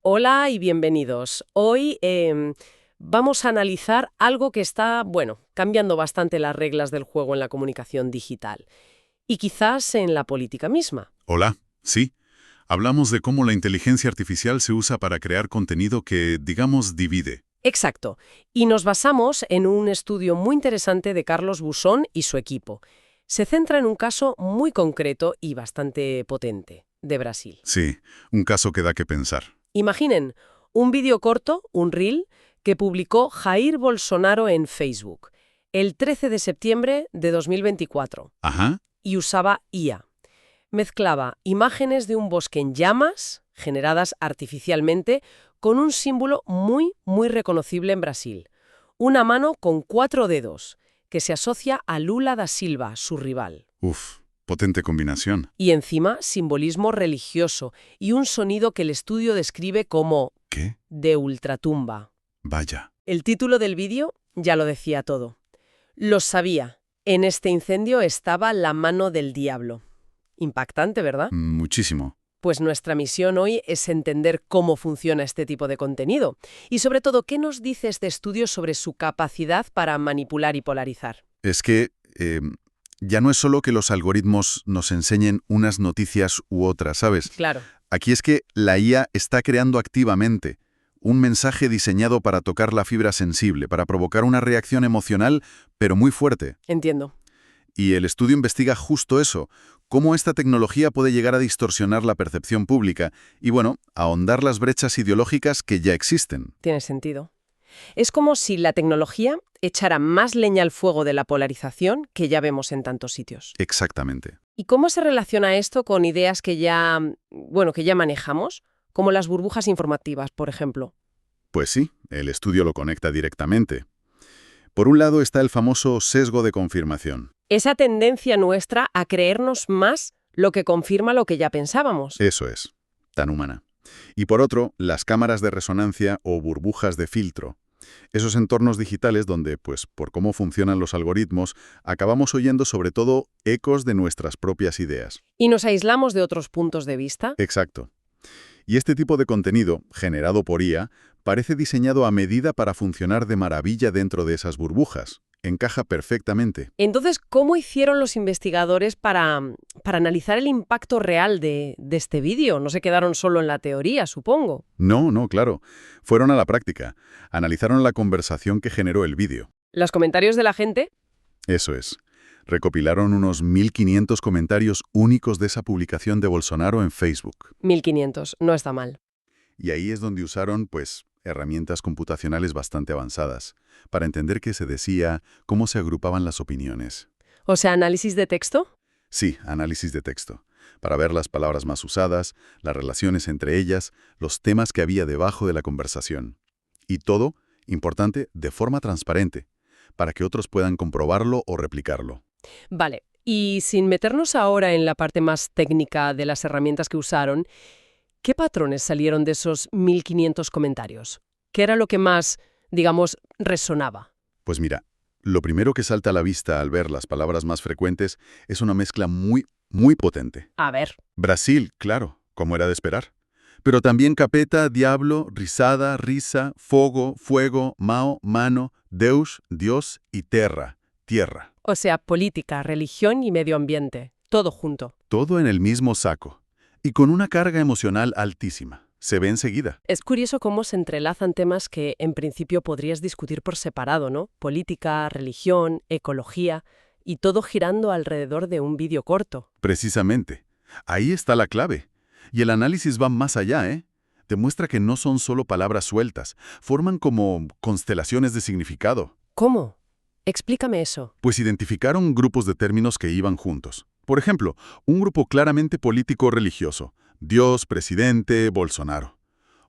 Hola y bienvenidos. Hoy vamos a analizar algo que está, bueno, cambiando bastante las reglas del juego en la comunicación digital y quizás en la política misma. Hola, sí. Hablamos de cómo la inteligencia artificial se usa para crear contenido que, digamos, divide. Exacto. Y nos basamos en un estudio muy interesante de Carlos Busón y su equipo. Se centra en un caso muy concreto y bastante potente de Brasil. Sí, un caso que da que pensar. Imaginen un vídeo corto, un reel, que publicó Jair Bolsonaro en Facebook el 13 de septiembre de 2024 Ajá, y usaba IA. Mezclaba imágenes de un bosque en llamas, generadas artificialmente, con un símbolo muy reconocible en Brasil. Una mano con 4 dedos, que se asocia a Lula da Silva, su rival. potente combinación. Y encima, simbolismo religioso y un sonido que el estudio describe como ¿Qué? de ultratumba. Vaya. El título del vídeo ya lo decía todo. Lo sabía. En este incendio estaba la mano del diablo. Impactante, ¿verdad? Muchísimo. Pues nuestra misión hoy es entender cómo funciona este tipo de contenido y sobre todo qué nos dice este estudio sobre su capacidad para manipular y polarizar. Es que ya no es solo que los algoritmos nos enseñen unas noticias u otras, ¿sabes? Claro, Aquí es que la IA está creando activamente un mensaje diseñado para tocar la fibra sensible, para provocar una reacción emocional, pero muy fuerte. entiendo. Y el estudio investiga justo eso, cómo esta tecnología puede llegar a distorsionar la percepción pública y, bueno, ahondar las brechas ideológicas que ya existen. Tiene sentido. Es como si la tecnología echara más leña al fuego de la polarización que ya vemos en tantos sitios. Exactamente. ¿Y cómo se relaciona esto con ideas que ya, bueno, que ya manejamos, como las burbujas informativas, por ejemplo? Pues sí, el estudio lo conecta directamente. Por un lado está el famoso sesgo de confirmación. Esa tendencia nuestra a creernos más lo que confirma lo que ya pensábamos. Eso es, tan humana. Y por otro, las cámaras de resonancia o burbujas de filtro. Esos entornos digitales donde, pues, por cómo funcionan los algoritmos, acabamos oyendo sobre todo ecos de nuestras propias ideas. ¿Y nos aislamos de otros puntos de vista? Exacto. Y este tipo de contenido, generado por IA, parece diseñado a medida para funcionar de maravilla dentro de esas burbujas. Encaja perfectamente. Entonces, ¿cómo hicieron los investigadores para analizar el impacto real de este vídeo? No se quedaron solo en la teoría, supongo. No, claro. Fueron a la práctica. Analizaron la conversación que generó el vídeo. ¿Los comentarios de la gente? Eso es. Recopilaron unos 1.500 comentarios únicos de esa publicación de Bolsonaro en Facebook. 1500, no está mal. Y ahí es donde usaron, pues, herramientas computacionales bastante avanzadas, para entender qué se decía, cómo se agrupaban las opiniones. O sea, análisis de texto. Sí, análisis de texto, para ver las palabras más usadas, las relaciones entre ellas, los temas que había debajo de la conversación. Y todo, importante, de forma transparente, para que otros puedan comprobarlo o replicarlo. Vale, y sin meternos ahora en la parte más técnica de las herramientas que usaron, ¿qué patrones salieron de esos 1500 comentarios? ¿Qué era lo que más, digamos, resonaba? Pues mira, lo primero que salta a la vista al ver las palabras más frecuentes es una mezcla muy potente. A ver, Brasil, claro, como era de esperar. Pero también capeta, diablo, risada, risa, fogo, fuego, mao, mano, deus, Dios y terra, tierra. o sea, política, religión y medio ambiente, todo junto. Todo en el mismo saco. Y con una carga emocional altísima. Se ve enseguida. Es curioso cómo se entrelazan temas que en principio podrías discutir por separado, ¿no? Política, religión, ecología, y todo girando alrededor de un vídeo corto. Precisamente. Ahí está la clave. Y el análisis va más allá, ¿eh? Demuestra que no son solo palabras sueltas. Forman como constelaciones de significado. ¿Cómo? Explícame eso. Pues identificaron grupos de términos que iban juntos. Por ejemplo, un grupo claramente político-religioso. Dios, presidente, Bolsonaro.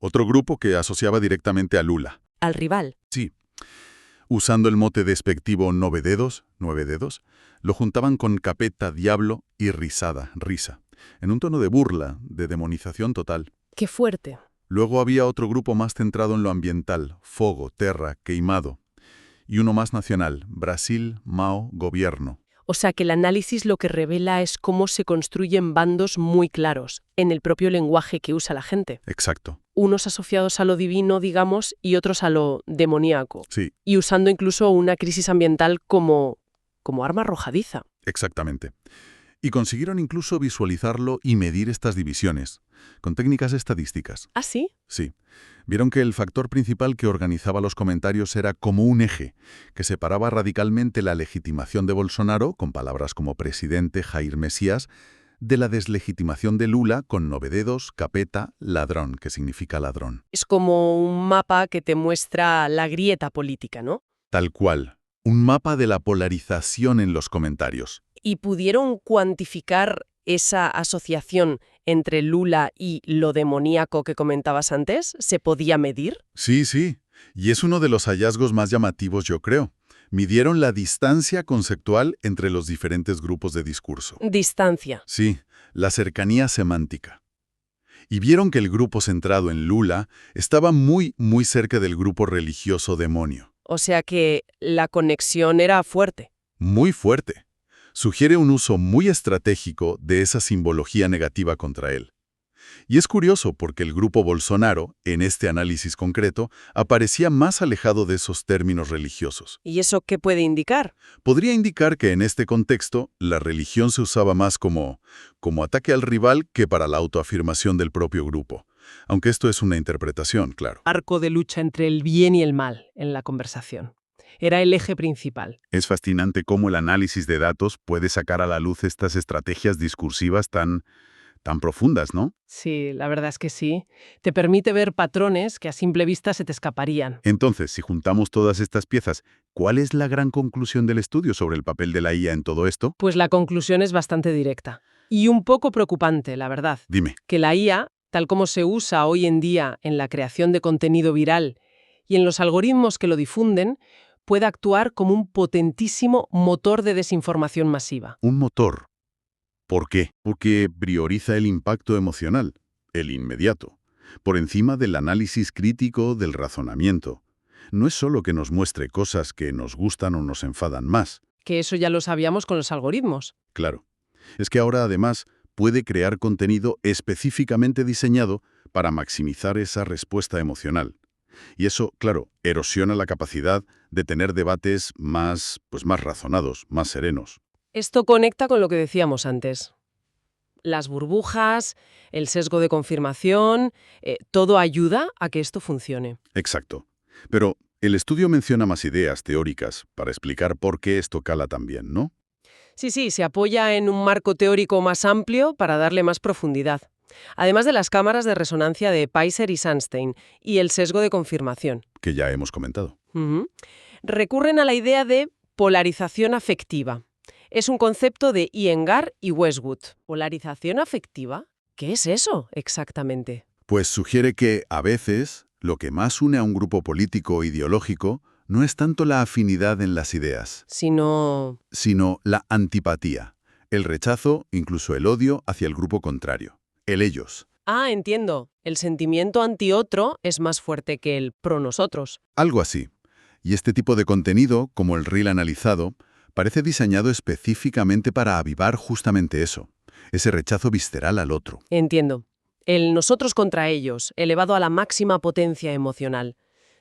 Otro grupo que asociaba directamente a Lula. Al rival. Sí. Usando el mote despectivo nueve dedos, lo juntaban con capeta, diablo y risada, risa, en un tono de burla, de demonización total. ¡Qué fuerte! Luego había otro grupo más centrado en lo ambiental, fogo, terra, queimado. Y uno más nacional, Brasil, Mao, gobierno. O sea que el análisis lo que revela es cómo se construyen bandos muy claros en el propio lenguaje que usa la gente. Exacto. Unos asociados a lo divino, digamos, y otros a lo demoníaco. Sí, Y usando incluso una crisis ambiental como arma arrojadiza. exactamente. Y consiguieron incluso visualizarlo y medir estas divisiones, con técnicas estadísticas. ¿Ah, sí? Sí. Vieron que el factor principal que organizaba los comentarios era como un eje, que separaba radicalmente la legitimación de Bolsonaro, con palabras como presidente, Jair Mesías, de la deslegitimación de Lula, con novededos, capeta, ladrón, que significa ladrón. Es como un mapa que te muestra la grieta política, ¿no? Tal cual. Un mapa de la polarización en los comentarios. ¿Y pudieron cuantificar esa asociación entre Lula y lo demoníaco que comentabas antes? ¿Se podía medir? Sí, sí. Y es uno de los hallazgos más llamativos, yo creo. Midieron la distancia conceptual entre los diferentes grupos de discurso. Distancia. Sí, la cercanía semántica. Y vieron que el grupo centrado en Lula estaba muy, muy cerca del grupo religioso demonio. O sea que la conexión era fuerte. Muy fuerte. Sugiere un uso muy estratégico de esa simbología negativa contra él. Y es curioso porque el grupo Bolsonaro, en este análisis concreto, aparecía más alejado de esos términos religiosos. ¿Y eso qué puede indicar? Podría indicar que en este contexto la religión se usaba más como ataque al rival que para la autoafirmación del propio grupo. Aunque esto es una interpretación, claro. Arco de lucha entre el bien y el mal en la conversación. Era el eje principal. Es fascinante cómo el análisis de datos puede sacar a la luz estas estrategias discursivas tan profundas, ¿no? Sí, la verdad es que sí. Te permite ver patrones que a simple vista se te escaparían. Entonces, si juntamos todas estas piezas, ¿cuál es la gran conclusión del estudio sobre el papel de la IA en todo esto? Pues la conclusión es bastante directa. Y un poco preocupante, la verdad. Dime. Que la IA, tal como se usa hoy en día en la creación de contenido viral y en los algoritmos que lo difunden, puede actuar como un potentísimo motor de desinformación masiva. Un motor. ¿Por qué? Porque prioriza el impacto emocional, el inmediato, por encima del análisis crítico del razonamiento. No es solo que nos muestre cosas que nos gustan o nos enfadan más. Que eso ya lo sabíamos con los algoritmos. Claro. Es que ahora, además, puede crear contenido específicamente diseñado para maximizar esa respuesta emocional. Y eso, claro, erosiona la capacidad de tener debates más razonados, más serenos. Esto conecta con lo que decíamos antes. Las burbujas, el sesgo de confirmación, todo ayuda a que esto funcione. Exacto. Pero el estudio menciona más ideas teóricas para explicar por qué esto cala tan bien, ¿no? Sí, se apoya en un marco teórico más amplio para darle más profundidad. Además de las cámaras de resonancia de Peiser y Sunstein y el sesgo de confirmación. Que ya hemos comentado. Recurren a la idea de polarización afectiva. Es un concepto de Iyengar y Westwood. ¿Polarización afectiva? ¿Qué es eso exactamente? Pues sugiere que, a veces, lo que más une a un grupo político o ideológico no es tanto la afinidad en las ideas, Sino la antipatía, el rechazo, incluso el odio hacia el grupo contrario, el ellos. Ah, entiendo. El sentimiento anti-otro es más fuerte que el pro-nosotros. Algo así. Y este tipo de contenido, como el reel analizado, parece diseñado específicamente para avivar justamente eso, ese rechazo visceral al otro. Entiendo. El nosotros contra ellos, elevado a la máxima potencia emocional.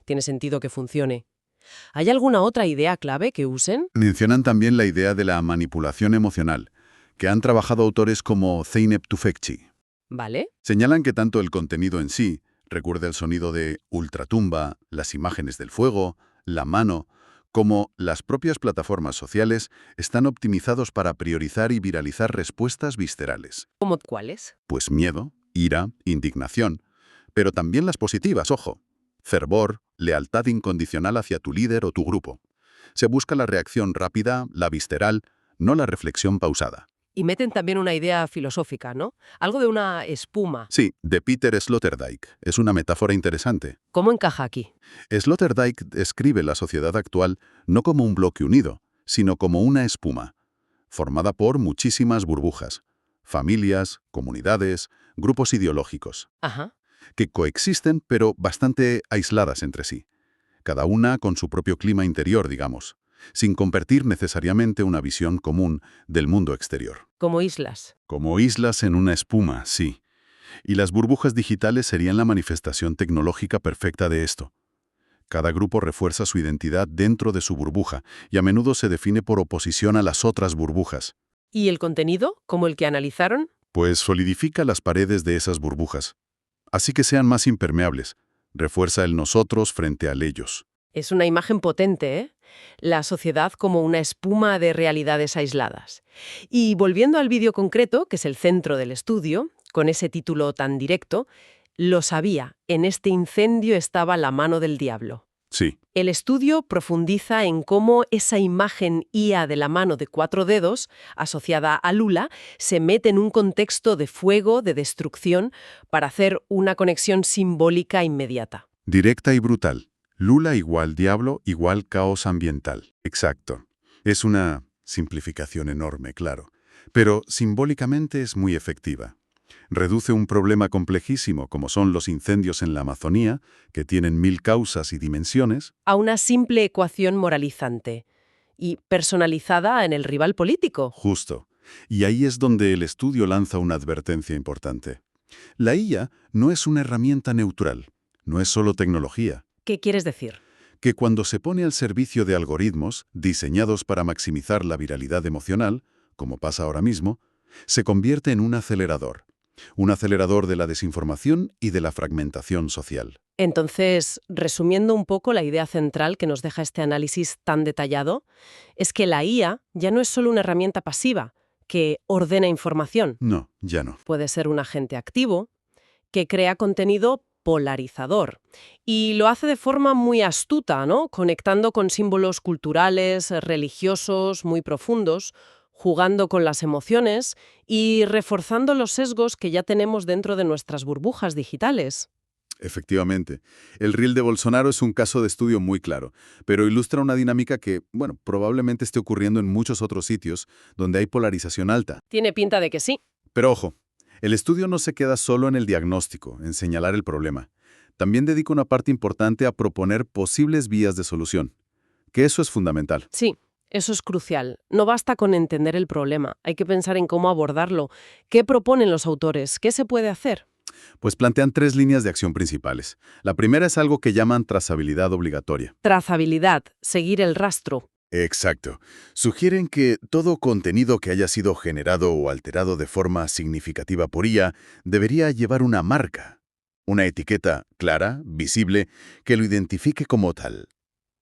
Tiene sentido que funcione. ¿Hay alguna otra idea clave que usen? Mencionan también la idea de la manipulación emocional, que han trabajado autores como Zeynep Tufekci. ¿Vale? Señalan que tanto el contenido en sí, recuerda el sonido de ultratumba, las imágenes del fuego, la mano, como las propias plataformas sociales, están optimizados para priorizar y viralizar respuestas viscerales. ¿Cómo cuáles? Pues miedo, ira, indignación, pero también las positivas, ojo. Fervor, lealtad incondicional hacia tu líder o tu grupo. Se busca la reacción rápida, la visceral, no la reflexión pausada. Y meten también una idea filosófica, ¿no? Algo de una espuma. Sí, de Peter Sloterdijk. Es una metáfora interesante. ¿Cómo encaja aquí? Sloterdijk describe la sociedad actual no como un bloque unido, sino como una espuma, formada por muchísimas burbujas, familias, comunidades, grupos ideológicos, Ajá. que coexisten pero bastante aisladas entre sí, cada una con su propio clima interior, digamos. sin convertir necesariamente una visión común del mundo exterior. Como islas. Como islas en una espuma, sí. Y las burbujas digitales serían la manifestación tecnológica perfecta de esto. Cada grupo refuerza su identidad dentro de su burbuja y a menudo se define por oposición a las otras burbujas. ¿Y el contenido, como el que analizaron? Pues solidifica las paredes de esas burbujas. Así que sean más impermeables. Refuerza el nosotros frente al ellos. Es una imagen potente, ¿eh? La sociedad como una espuma de realidades aisladas. Y volviendo al vídeo concreto, que es el centro del estudio, con ese título tan directo, lo sabía, en este incendio estaba la mano del diablo. Sí, El estudio profundiza en cómo esa imagen IA de la mano de 4 dedos, asociada a Lula, se mete en un contexto de fuego, de destrucción, para hacer una conexión simbólica inmediata. directa y brutal. Lula igual diablo igual caos ambiental. Exacto. Es una simplificación enorme, claro. Pero simbólicamente es muy efectiva. Reduce un problema complejísimo como son los incendios en la Amazonía, que tienen 1000 causas y dimensiones. A una simple ecuación moralizante y personalizada en el rival político. Justo. Y ahí es donde el estudio lanza una advertencia importante. La IA no es una herramienta neutral, no es solo tecnología. ¿Qué quieres decir? Que cuando se pone al servicio de algoritmos diseñados para maximizar la viralidad emocional, como pasa ahora mismo, se convierte en un acelerador de la desinformación y de la fragmentación social. Entonces, resumiendo un poco la idea central que nos deja este análisis tan detallado, es que la IA ya no es solo una herramienta pasiva que ordena información. No, ya no. Puede ser un agente activo que crea contenido polarizador. Y lo hace de forma muy astuta, ¿no? Conectando con símbolos culturales, religiosos, muy profundos, jugando con las emociones y reforzando los sesgos que ya tenemos dentro de nuestras burbujas digitales. Efectivamente. El reel de Bolsonaro es un caso de estudio muy claro, pero ilustra una dinámica que, bueno, probablemente esté ocurriendo en muchos otros sitios donde hay polarización alta. Tiene pinta de que sí. Pero ojo, el estudio no se queda solo en el diagnóstico, en señalar el problema. También dedica una parte importante a proponer posibles vías de solución, que eso es fundamental. Sí, eso es crucial. No basta con entender el problema, hay que pensar en cómo abordarlo. ¿Qué proponen los autores? ¿Qué se puede hacer? Pues plantean 3 líneas de acción principales. La primera es algo que llaman trazabilidad obligatoria. Trazabilidad, seguir el rastro. Exacto. Sugieren que todo contenido que haya sido generado o alterado de forma significativa por IA debería llevar una marca, una etiqueta clara, visible, que lo identifique como tal.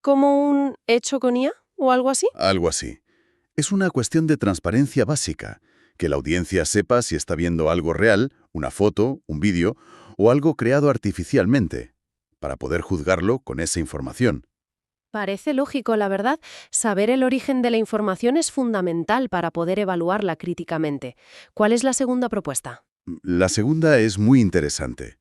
¿Como un hecho con IA o algo así? Algo así. Es una cuestión de transparencia básica, que la audiencia sepa si está viendo algo real, una foto, un vídeo o algo creado artificialmente, para poder juzgarlo con esa información. Parece lógico, la verdad. Saber el origen de la información es fundamental para poder evaluarla críticamente. ¿Cuál es la segunda propuesta? La segunda es muy interesante.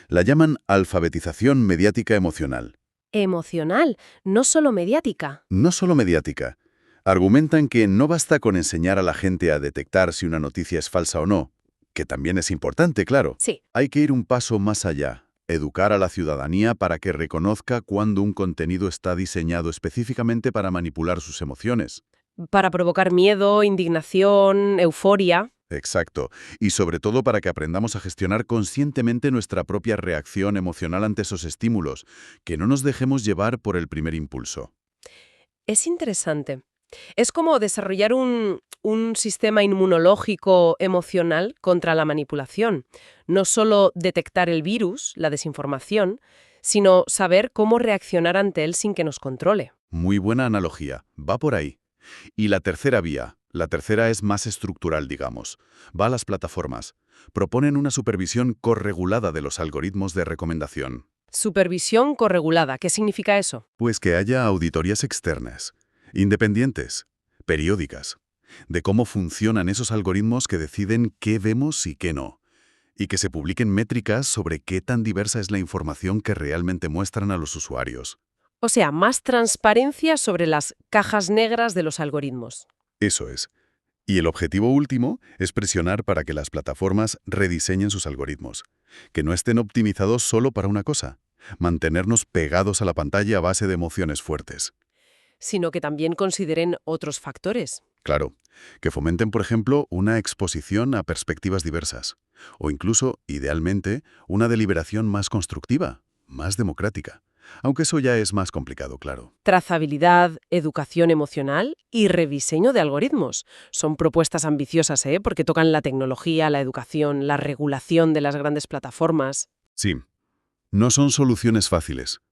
La llaman alfabetización mediática emocional. Emocional, no solo mediática. No solo mediática. Argumentan que no basta con enseñar a la gente a detectar si una noticia es falsa o no, que también es importante, claro. Sí, Hay que ir un paso más allá, educar a la ciudadanía para que reconozca cuando un contenido está diseñado específicamente para manipular sus emociones. Para provocar miedo, indignación, euforia. Exacto. Y sobre todo para que aprendamos a gestionar conscientemente nuestra propia reacción emocional ante esos estímulos, que no nos dejemos llevar por el primer impulso. Es interesante. Es como desarrollar un sistema inmunológico emocional contra la manipulación. No solo detectar el virus, la desinformación, sino saber cómo reaccionar ante él sin que nos controle. Muy buena analogía. Va por ahí. Y la tercera vía, la tercera es más estructural, digamos. Va a las plataformas. Proponen una supervisión corregulada de los algoritmos de recomendación. Supervisión corregulada. ¿Qué significa eso? Pues que haya auditorías externas, independientes, periódicas, de cómo funcionan esos algoritmos que deciden qué vemos y qué no. Y que se publiquen métricas sobre qué tan diversa es la información que realmente muestran a los usuarios. O sea, más transparencia sobre las cajas negras de los algoritmos. Eso es. Y el objetivo último es presionar para que las plataformas rediseñen sus algoritmos, que no estén optimizados solo para una cosa, mantenernos pegados a la pantalla a base de emociones fuertes. sino que también consideren otros factores. Claro, que fomenten, por ejemplo, una exposición a perspectivas diversas, o incluso, idealmente, una deliberación más constructiva, más democrática. Aunque eso ya es más complicado, claro. Trazabilidad, educación emocional y rediseño de algoritmos. Son propuestas ambiciosas, porque tocan la tecnología, la educación, la regulación de las grandes plataformas. Sí, no son soluciones fáciles,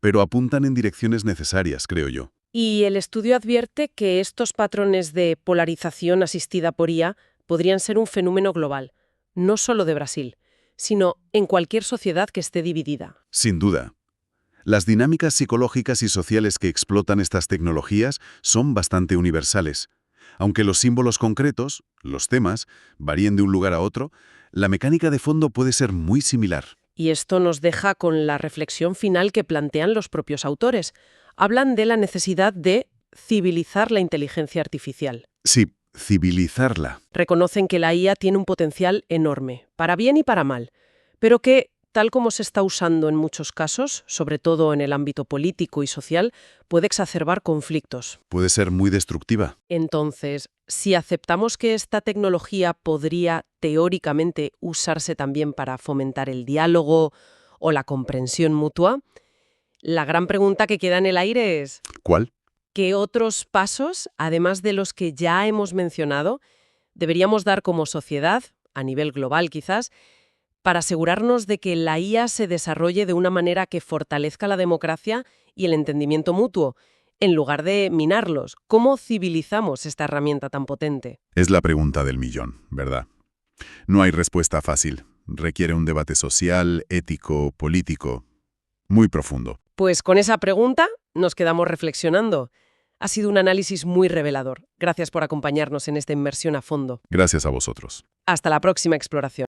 pero apuntan en direcciones necesarias, creo yo. Y el estudio advierte que estos patrones de polarización asistida por IA podrían ser un fenómeno global, no solo de Brasil, sino en cualquier sociedad que esté dividida. Sin duda. Las dinámicas psicológicas y sociales que explotan estas tecnologías son bastante universales. Aunque los símbolos concretos, los temas, varíen de un lugar a otro, la mecánica de fondo puede ser muy similar. Y esto nos deja con la reflexión final que plantean los propios autores. Hablan de la necesidad de civilizar la inteligencia artificial. Sí, civilizarla. Reconocen que la IA tiene un potencial enorme, para bien y para mal, pero que, tal como se está usando en muchos casos, sobre todo en el ámbito político y social, puede exacerbar conflictos. Puede ser muy destructiva. Entonces, si aceptamos que esta tecnología podría teóricamente usarse también para fomentar el diálogo o la comprensión mutua, la gran pregunta que queda en el aire es: ¿Cuál? ¿qué otros pasos, además de los que ya hemos mencionado, deberíamos dar como sociedad, a nivel global quizás, para asegurarnos de que la IA se desarrolle de una manera que fortalezca la democracia y el entendimiento mutuo, en lugar de minarlos? ¿Cómo civilizamos esta herramienta tan potente? Es la pregunta del millón, ¿verdad? No hay respuesta fácil. Requiere un debate social, ético, político, muy profundo. Pues con esa pregunta nos quedamos reflexionando. Ha sido un análisis muy revelador. Gracias por acompañarnos en esta inmersión a fondo. Gracias a vosotros. Hasta la próxima exploración.